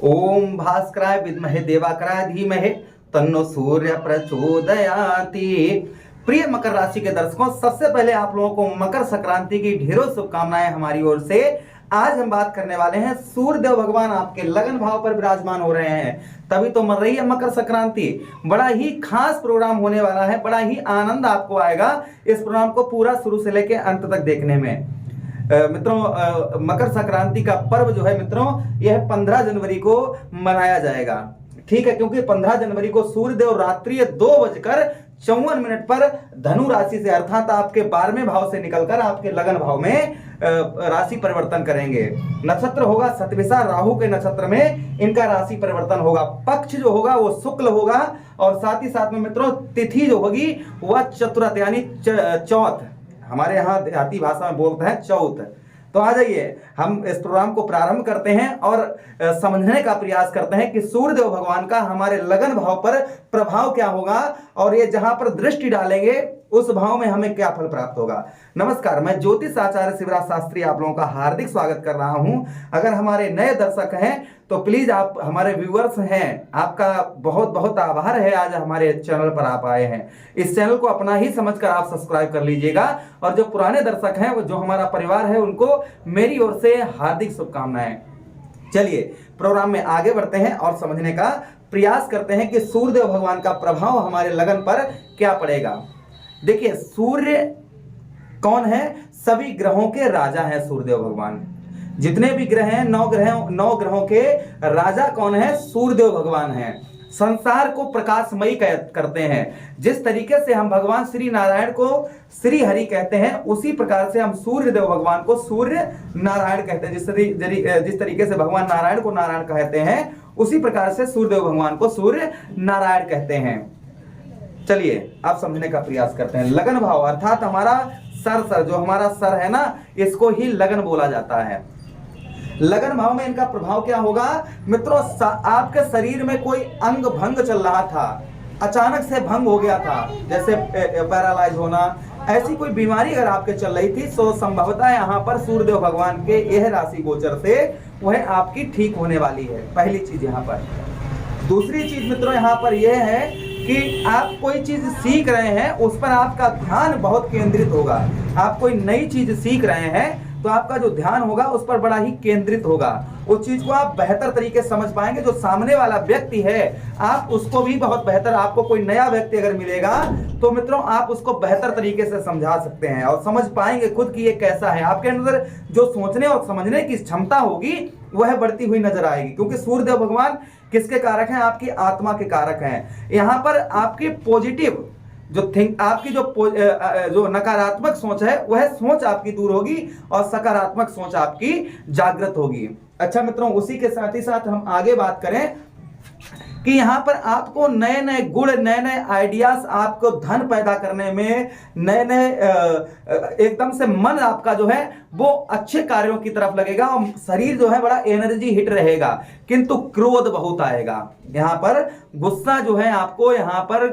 ओम भास्कराय विद्महे देवाकराय धीमहि तन्नो सूर्य प्रचोदयाति। प्रिय मकर राशि के दर्शकों, सबसे पहले आप लोगों को मकर संक्रांति की ढेरों शुभकामनाएं हमारी ओर से। आज हम बात करने वाले हैं सूर्य देव भगवान आपके लगन भाव पर विराजमान हो रहे हैं, तभी तो मर रही है मकर संक्रांति। बड़ा ही खास प्रोग्राम होने वाला है, बड़ा ही आनंद आपको आएगा इस प्रोग्राम को पूरा शुरू से लेकर अंत तक देखने में। मित्रों, मकर संक्रांति का पर्व जो है मित्रों, यह 15 जनवरी को मनाया जाएगा। ठीक है, क्योंकि 15 जनवरी को सूर्यदेव रात्रि 2:54 पर धनु राशि से अर्थात आपके 12वें भाव से निकलकर आपके लगन भाव में राशि परिवर्तन करेंगे। नक्षत्र होगा सतभिषा, राहु के नक्षत्र में इनका राशि परिवर्तन होगा। पक्ष जो होगा वो शुक्ल होगा और साथ ही साथ में मित्रों तिथि जो होगी वह चतुर्थ यानी चौथ, हमारे यहाँ देहाती भाषा में बोलते हैं चौथ। तो आ जाइए, हम इस प्रोग्राम को प्रारंभ करते हैं और समझने का प्रयास करते हैं कि सूर्यदेव भगवान का हमारे लगन भाव पर प्रभाव क्या होगा और ये जहां पर दृष्टि डालेंगे उस भाव में हमें क्या फल प्राप्त होगा। नमस्कार, मैं ज्योतिष आचार्य शिवराज शास्त्री आप लोगों का हार्दिक स्वागत कर रहा हूं। अगर हमारे नए दर्शक हैं तो प्लीज आप हमारे व्यूअर्स हैं, आपका बहुत बहुत आभार है आज हमारे चैनल पर आप आए हैं। इस चैनल को अपना ही समझकर आप सब्सक्राइब कर लीजिएगा और जो पुराने दर्शक हैं, वो जो हमारा परिवार है, उनको मेरी ओर से हार्दिक शुभकामनाएं। चलिए प्रोग्राम में आगे बढ़ते हैं और समझने का प्रयास करते हैं कि सूर्यदेव भगवान का प्रभाव हमारे लगन पर क्या पड़ेगा। देखिए, सूर्य कौन है? सभी ग्रहों के राजा हैं सूर्यदेव भगवान। जितने भी ग्रह हैं, 9 ग्रहों के राजा कौन है? सूर्यदेव भगवान हैं। संसार को प्रकाशमयी करते हैं। जिस तरीके से हम भगवान श्री नारायण को श्री हरि कहते हैं, उसी प्रकार से हम सूर्यदेव भगवान को सूर्य नारायण कहते हैं। जिस तरीके से भगवान नारायण को नारायण कहते हैं, उसी प्रकार से सूर्यदेव भगवान को सूर्य नारायण कहते हैं। चलिए आप समझने का प्रयास करते हैं। लगन भाव अर्थात हमारा सर जो हमारा सर है ना, इसको ही लगन बोला जाता है। लगन भाव में इनका प्रभाव क्या होगा मित्रों? आपके शरीर में कोई अंग भंग चल रहा था, अचानक से भंग हो गया था, जैसे पैरालाइज होना, ऐसी कोई बीमारी अगर आपके चल रही थी तो संभवतः यहाँ पर सूर्यदेव भगवान के यह राशि गोचर से वह आपकी ठीक होने वाली है। पहली चीज यहाँ पर। दूसरी चीज मित्रों यहाँ पर यह है कि आप कोई चीज सीख रहे हैं, उस पर आपका ध्यान बहुत केंद्रित होगा। आप कोई नई चीज सीख रहे हैं तो आपका जो ध्यान होगा उस पर बड़ा ही केंद्रित होगा। उस चीज को आप बेहतर तरीके से समझ पाएंगे। जो सामने वाला व्यक्ति है आप उसको भी बहुत बेहतर, आपको कोई नया व्यक्ति अगर मिलेगा तो मित्रों आप उसको बेहतर तरीके से समझा सकते हैं और समझ पाएंगे खुद कि ये कैसा है। आपके अंदर जो सोचने और समझने की क्षमता होगी वह बढ़ती हुई नजर आएगी, क्योंकि सूर्यदेव भगवान किसके कारक हैं? आपकी आत्मा के कारक हैं। यहाँ पर आपकी पॉजिटिव आपकी जो नकारात्मक सोच है वह सोच आपकी दूर होगी और सकारात्मक सोच आपकी जागृत होगी। अच्छा मित्रों, उसी के साथ ही साथ हम आगे बात करें कि यहाँ पर आपको नए नए गुण, नए नए आइडियाज, आपको धन पैदा करने में नए नए एकदम से मन आपका जो है वो अच्छे कार्यों की तरफ लगेगा और शरीर जो है बड़ा एनर्जी हिट रहेगा, किंतु क्रोध बहुत आएगा। यहाँ पर गुस्सा जो है आपको, यहाँ पर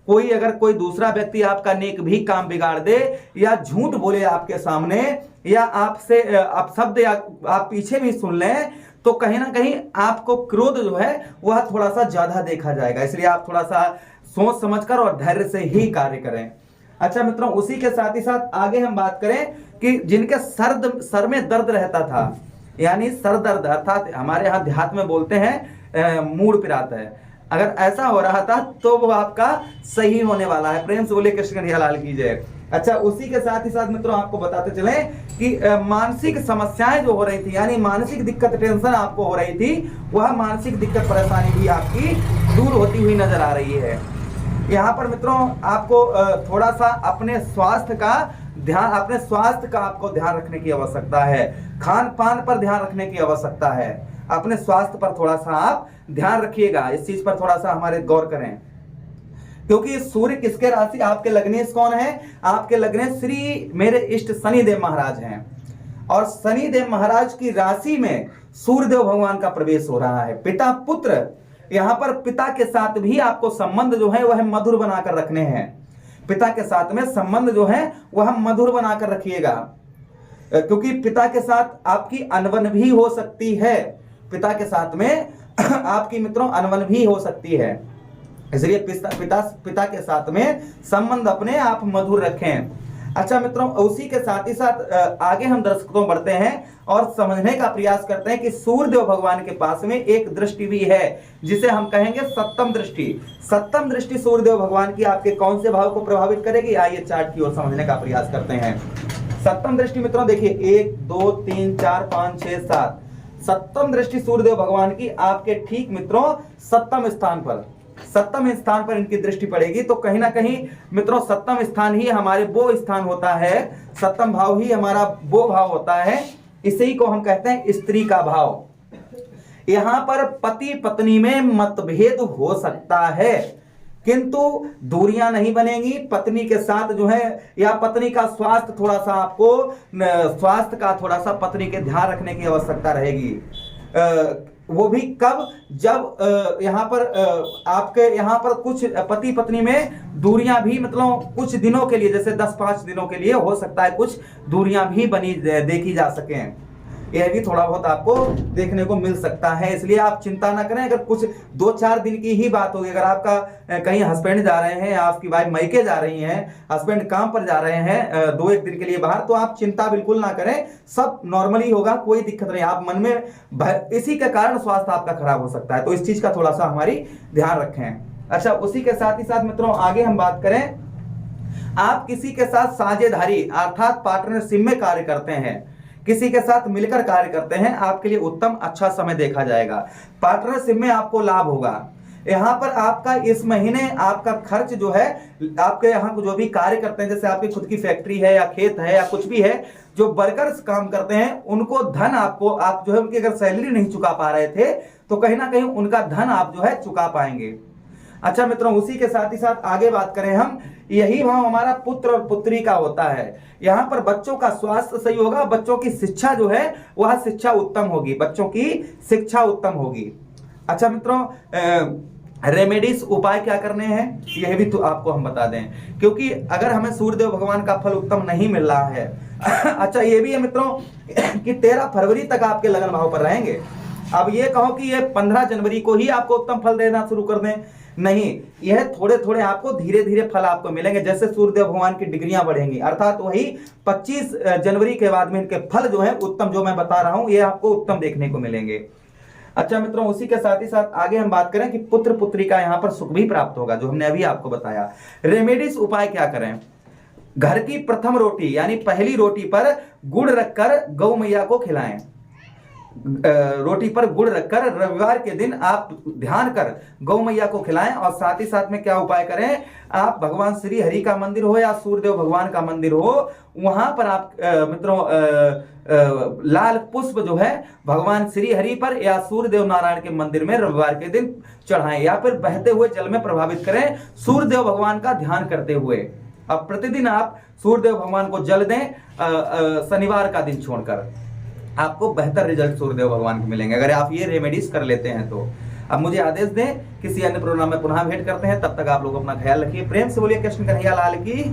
अगर कोई दूसरा व्यक्ति आपका नेक भी काम बिगाड़ दे या झूठ बोले आपके सामने या आपसे आप शब्द या आप पीछे भी सुन लें, तो कहीं ना कहीं आपको क्रोध जो है वह थोड़ा सा ज्यादा देखा जाएगा। इसलिए आप थोड़ा सा सोच समझकर और धैर्य से ही कार्य करें। अच्छा मित्रों, उसी के साथ ही साथ आगे हम बात करें कि जिनके सर में दर्द रहता था, यानी सर दर्द अर्थात हमारे यहाँ देहात में बोलते हैं मूड पिराता है, अगर ऐसा हो रहा था तो वो आपका सही होने वाला है। प्रेम से बोले कृष्ण कन्हैया लाल की जय। अच्छा, उसी के साथ ही साथ मित्रों आपको बताते चले कि मानसिक समस्याएं जो हो रही थी, यानी मानसिक दिक्कत, टेंशन आपको हो रही थी, वह मानसिक दिक्कत परेशानी भी आपकी दूर होती हुई नजर आ रही है। यहाँ पर मित्रों आपको थोड़ा सा अपने स्वास्थ्य का आपको ध्यान रखने की आवश्यकता है। खान पान पर ध्यान रखने की आवश्यकता है। अपने स्वास्थ्य पर थोड़ा सा आप ध्यान रखिएगा, इस चीज पर थोड़ा सा हमारे गौर करें, क्योंकि सूर्य किसके राशि? आपके लग्नेश कौन है? आपके लग्नेश श्री मेरे इष्ट शनिदेव महाराज हैं और शनिदेव महाराज की राशि में सूर्यदेव भगवान का प्रवेश हो रहा है। पिता पुत्र, यहाँ पर पिता के साथ भी आपको संबंध जो है वह मधुर बनाकर रखने हैं। पिता के साथ में संबंध जो है वह मधुर बनाकर रखिएगा, क्योंकि पिता के साथ आपकी अनबन भी हो सकती है। पिता के साथ में आपकी मित्रों अनबन भी हो सकती है, इसलिए पिता के साथ में संबंध अपने आप मधुर रखें। अच्छा मित्रों, उसी के साथ ही साथ आगे हम दर्शकों बढ़ते हैं और समझने का प्रयास करते हैं कि सूर्यदेव भगवान के पास में एक दृष्टि भी है जिसे हम कहेंगे सप्तम दृष्टि। सप्तम दृष्टि सूर्यदेव भगवान की आपके कौन से भाव को प्रभावित करेगी, आइए चार्ट की ओर समझने का प्रयास करते हैं। सप्तम दृष्टि मित्रों देखिए 1 2 3 4 5 6 7, सप्तम दृष्टि सूर्यदेव भगवान की आपके ठीक मित्रों सप्तम स्थान पर इनकी दृष्टि पड़ेगी। तो कहीं ना कहीं मित्रों सप्तम स्थान ही हमारे वो स्थान होता है, सप्तम भाव ही हमारा वो भाव होता है, इसी को हम कहते हैं स्त्री का भाव। यहां पर पति पत्नी में मतभेद हो सकता है किंतु दूरियां नहीं बनेंगी। पत्नी के साथ जो है या पत्नी का स्वास्थ्य थोड़ा सा आपको स्वास्थ्य का थोड़ा सा पत्नी के ध्यान रखने की आवश्यकता रहेगी। वो भी कब, जब यहाँ पर आपके यहाँ पर कुछ पति पत्नी में दूरियां भी मतलब कुछ दिनों के लिए, जैसे 10-5 दिनों के लिए हो सकता है कुछ दूरियां भी बनी देखी जा सकें, यह भी थोड़ा बहुत आपको देखने को मिल सकता है। इसलिए आप चिंता ना करें, अगर कुछ 2-4 दिन की ही बात होगी, अगर आपका कहीं हस्बैंड जा रहे हैं, आपकी वाइफ मायके जा रही हैं, हस्बैंड काम पर जा रहे हैं 2-1 दिन के लिए बाहर, तो आप चिंता बिल्कुल ना करें, सब नॉर्मली होगा, कोई दिक्कत नहीं। आप मन में इसी के कारण स्वास्थ्य आपका खराब हो सकता है, तो इस चीज का थोड़ा सा हमारी ध्यान रखें। अच्छा, उसी के साथ ही साथ मित्रों आगे हम बात करें, आप किसी के साथ साझेदारी अर्थात पार्टनरशिप में कार्य करते हैं, किसी के साथ मिलकर कार्य करते हैं, आपके लिए उत्तम अच्छा समय देखा जाएगा। पार्टनरशिप में आपको लाभ होगा। यहाँ पर आपका इस महीने आपका खर्च जो है, आपके यहाँ जो भी कार्य करते हैं, जैसे आपकी खुद की फैक्ट्री है या खेत है या कुछ भी है, जो वर्कर्स काम करते हैं उनको धन आपको, आप जो है उनकी अगर सैलरी नहीं चुका पा रहे थे तो कहीं ना कहीं उनका धन आप जो है चुका पाएंगे। अच्छा मित्रों, उसी के साथ ही साथ आगे बात करें हम, यही भाव हमारा पुत्र और पुत्री का होता है। यहाँ पर बच्चों का स्वास्थ्य सही होगा, बच्चों की शिक्षा जो है वह शिक्षा उत्तम होगी, बच्चों की शिक्षा उत्तम होगी। अच्छा मित्रों, रेमेडीज उपाय क्या करने हैं यह भी तो आपको हम बता दें, क्योंकि अगर हमें सूर्यदेव भगवान का फल उत्तम नहीं मिल रहा है अच्छा ये भी है मित्रों कि 13 फरवरी तक आपके लगन भाव पर रहेंगे। अब ये कहो कि ये 15 जनवरी को ही आपको उत्तम फल देना शुरू कर दें, नहीं, यह थोड़े थोड़े आपको धीरे धीरे फल आपको मिलेंगे, जैसे सूर्यदेव भगवान की डिग्रियां बढ़ेंगी, अर्थात वही 25 जनवरी के बाद में इनके फल जो है उत्तम, जो मैं बता रहा हूं, ये आपको उत्तम देखने को मिलेंगे। अच्छा मित्रों, उसी के साथ ही साथ आगे हम बात करें कि पुत्र पुत्री का यहाँ पर सुख भी प्राप्त होगा, जो हमने अभी आपको बताया। रेमेडीज उपाय क्या करें, घर की प्रथम रोटी यानी पहली रोटी पर गुड़ रखकर गौ मैया को खिलाएं। रोटी पर गुड़ रखकर रविवार के दिन आप ध्यान कर गौ मैया को खिलाएं। और साथ ही साथ में क्या उपाय करें, आप भगवान श्री हरि का मंदिर हो या सूर्यदेव भगवान का मंदिर हो, वहां पर आप मित्रों लाल पुष्प जो है भगवान श्री हरि पर या सूर्यदेव नारायण के मंदिर में रविवार के दिन चढ़ाएं, या फिर बहते हुए जल में प्रभावित करें सूर्यदेव भगवान का ध्यान करते हुए। अब प्रतिदिन आप सूर्यदेव भगवान को जल दें शनिवार का दिन छोड़कर, आपको बेहतर रिजल्ट सूर्यदेव भगवान के मिलेंगे अगर आप ये रेमेडीज कर लेते हैं तो। अब मुझे आदेश दें, किसी अन्य प्रोग्राम में पुनः भेंट करते हैं, तब तक आप लोग अपना ख्याल रखिए। प्रेम से बोलिए कृष्ण कन्हैया लाल की।